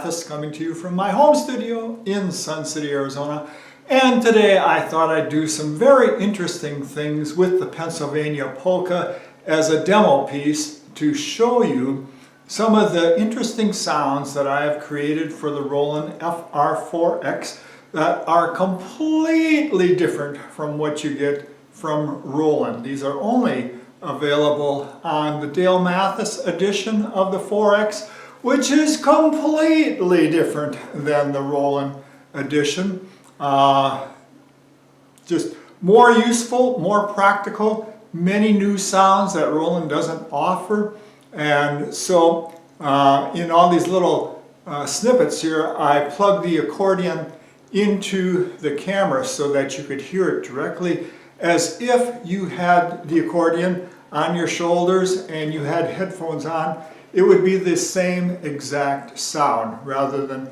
Mathis coming to you from my home studio in Sun City, Arizona. And today I thought I'd do some very interesting things with the Pennsylvania Polka as a demo piece to show you some of the interesting sounds that I have created for the Roland FR4X that are completely different from what you get from Roland. These are only available on the Dale Mathis edition of the 4X, which is completely different than the Roland edition. Just more useful, more practical, many new sounds that Roland doesn't offer. And so in all these little snippets here, I plugged the accordion into the camera so that you could hear it directly as if you had the accordion on your shoulders and you had headphones on. It would be the same exact sound rather than,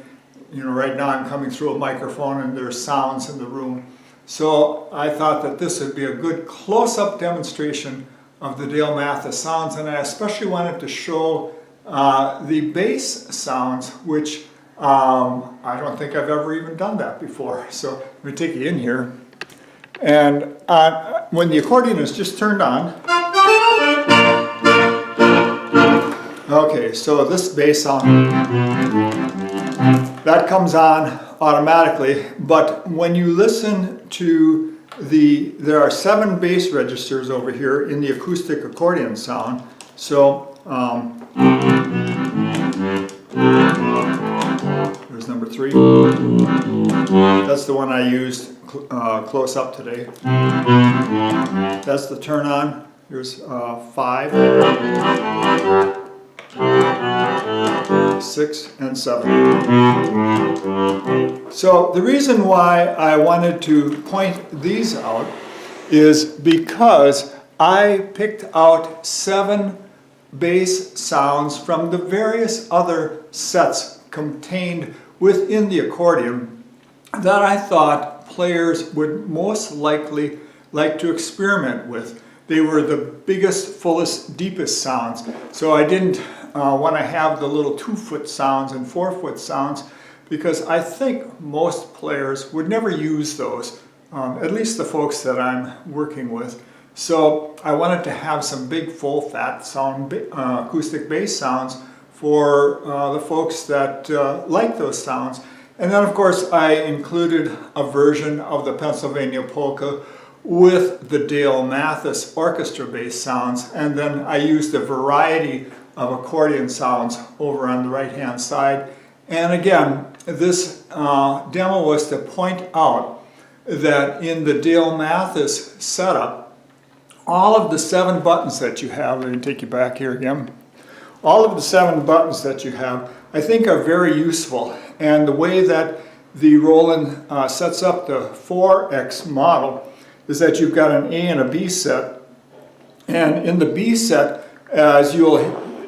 right now I'm coming through a microphone and there's sounds in the room. So I thought that this would be a good close-up demonstration of the Dale Mathis sounds, and I especially wanted to show the bass sounds, which I don't think I've ever even done that before. So let me take you in here. And when the accordion is just turned on, okay, so this bass sound, that comes on automatically, but when you listen to there are 7 bass registers over here in the acoustic accordion sound. So there's number 3. That's the one I used close up today. That's the turn on. Here's 5, 6, and 7. So the reason why I wanted to point these out is because I picked out 7 bass sounds from the various other sets contained within the accordion that I thought players would most likely like to experiment with. They were the biggest, fullest, deepest sounds. So I didn't want to have the little 2-foot sounds and 4-foot sounds because I think most players would never use those, at least the folks that I'm working with. So I wanted to have some big, full, fat sound, acoustic bass sounds for the folks that like those sounds. And then of course I included a version of the Pennsylvania Polka with the Dale Mathis orchestra bass sounds, and then I used a variety of accordion sounds over on the right hand side. And again, this demo was to point out that in the Dale Mathis setup, all of the 7 buttons that you have, let me take you back here again, all of the 7 buttons that you have I think are very useful. And the way that the Roland sets up the 4X model is that you've got an A and a B set, and in the B set, as you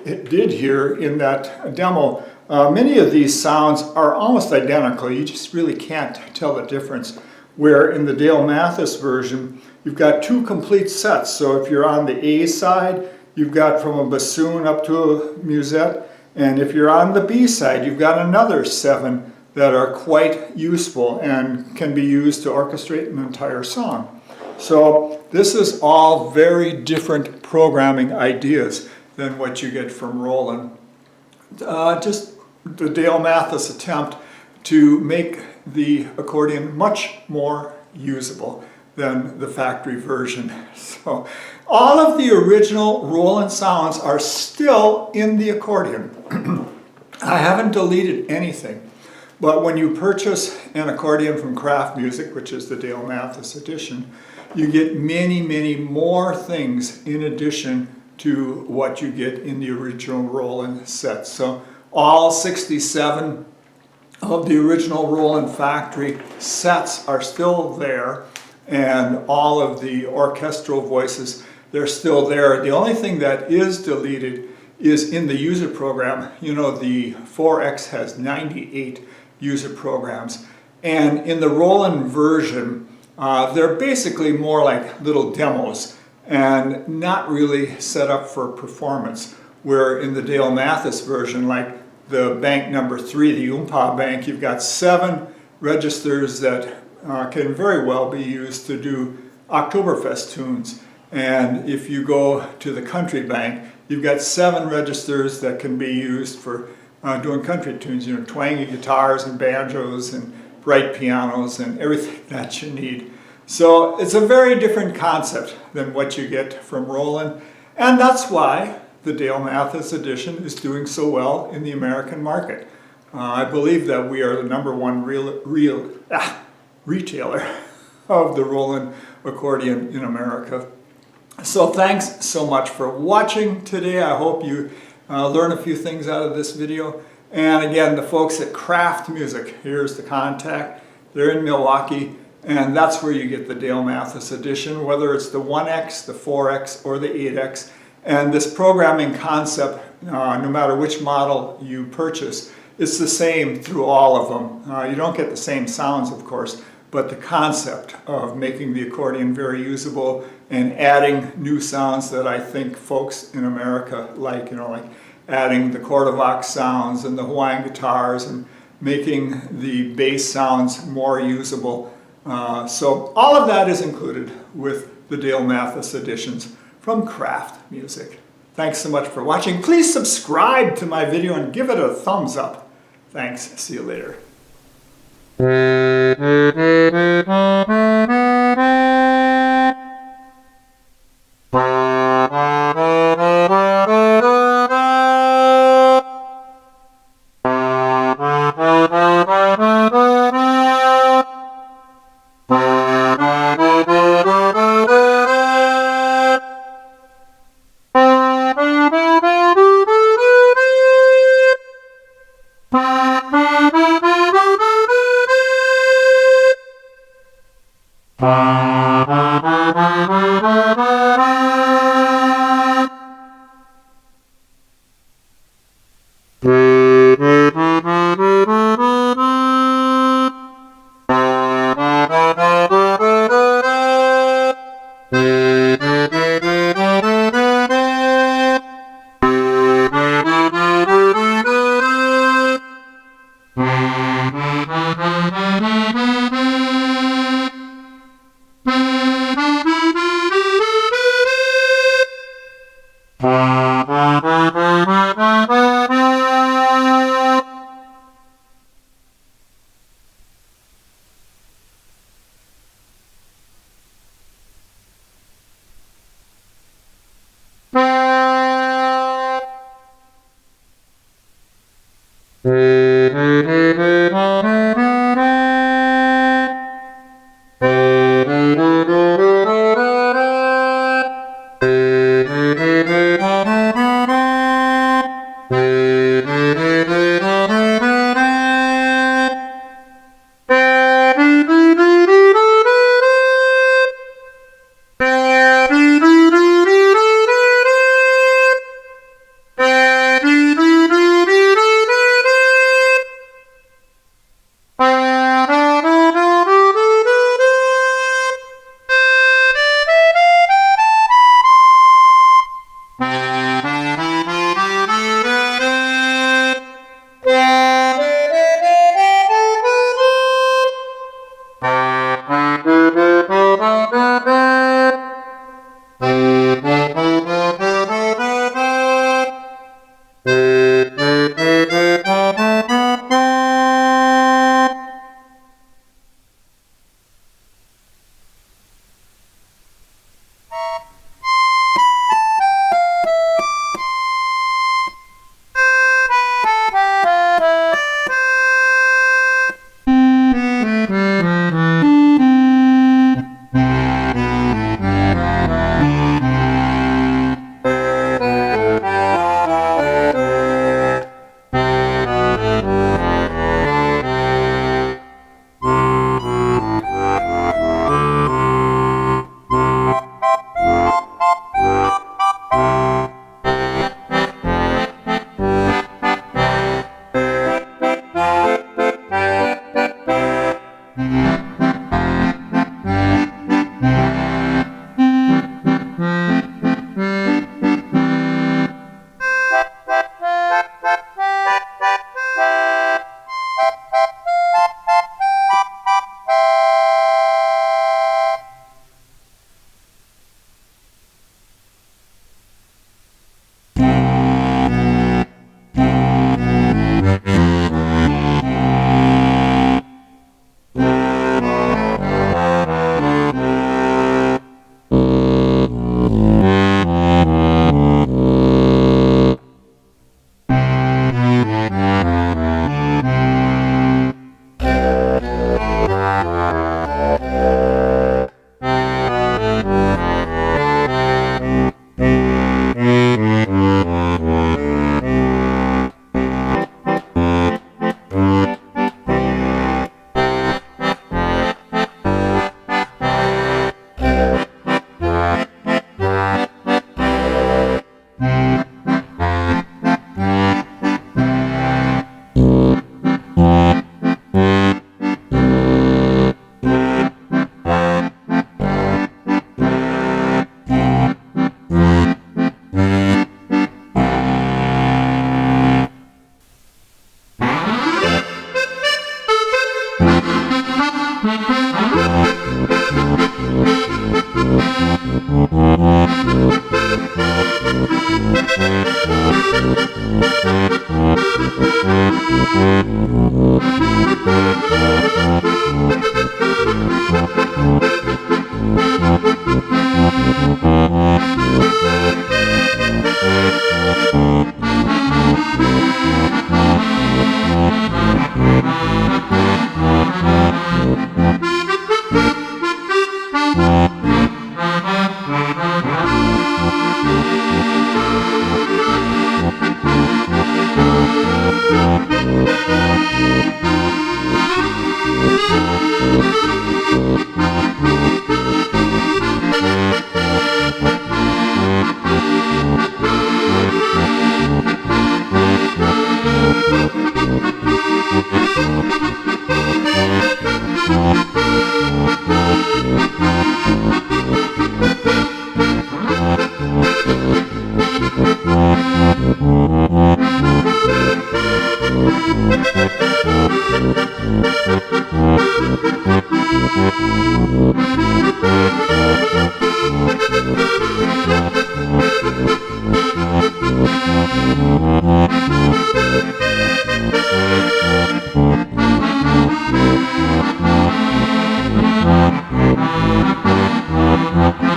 did here in that demo, many of these sounds are almost identical. You just really can't tell the difference. Where in the Dale Mathis version, you've got 2 complete sets. So if you're on the A side, you've got from a bassoon up to a musette, and if you're on the B side, you've got another 7 that are quite useful and can be used to orchestrate an entire song. So this is all very different programming ideas than what you get from Roland. Just the Dale Mathis attempt to make the accordion much more usable than the factory version. So all of the original Roland sounds are still in the accordion. I haven't deleted anything. But when you purchase an accordion from Craft Music, which is the Dale Mathis edition, you get many, many more things in addition to what you get in the original Roland set. So all 67 of the original Roland factory sets are still there, and all of the orchestral voices, they're still there. The only thing that is deleted is in the user program. You know, the 4X has 98 user programs, and in the Roland version, they're basically more like little demos and not really set up for performance. Where in the Dale Mathis version, like the bank number 3, the Oompa bank, you've got 7 registers that can very well be used to do Oktoberfest tunes. And if you go to the country bank, you've got 7 registers that can be used for doing country tunes, you know, twangy guitars and banjos and bright pianos and everything that you need. So it's a very different concept than what you get from Roland, and that's why the Dale Mathis edition is doing so well in the American market. I believe that we are the #1 retailer of the Roland accordion in America. So thanks so much for watching today. I hope you learn a few things out of this video. And again, the folks at Craft Music, here's the contact. They're in Milwaukee, and that's where you get the Dale Mathis edition, whether it's the 1X, the 4X, or the 8X. And this programming concept, no matter which model you purchase, it's the same through all of them. You don't get the same sounds, of course, but the concept of making the accordion very usable and adding new sounds that I think folks in America like, you know, like adding the Cordovac sounds and the Hawaiian guitars and making the bass sounds more usable. So all of that is included with the Dale Mathis editions from Craft Music. Thanks so much for watching. Please subscribe to my video and give it a thumbs up. Thanks. See you later. Bye.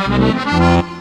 Bye.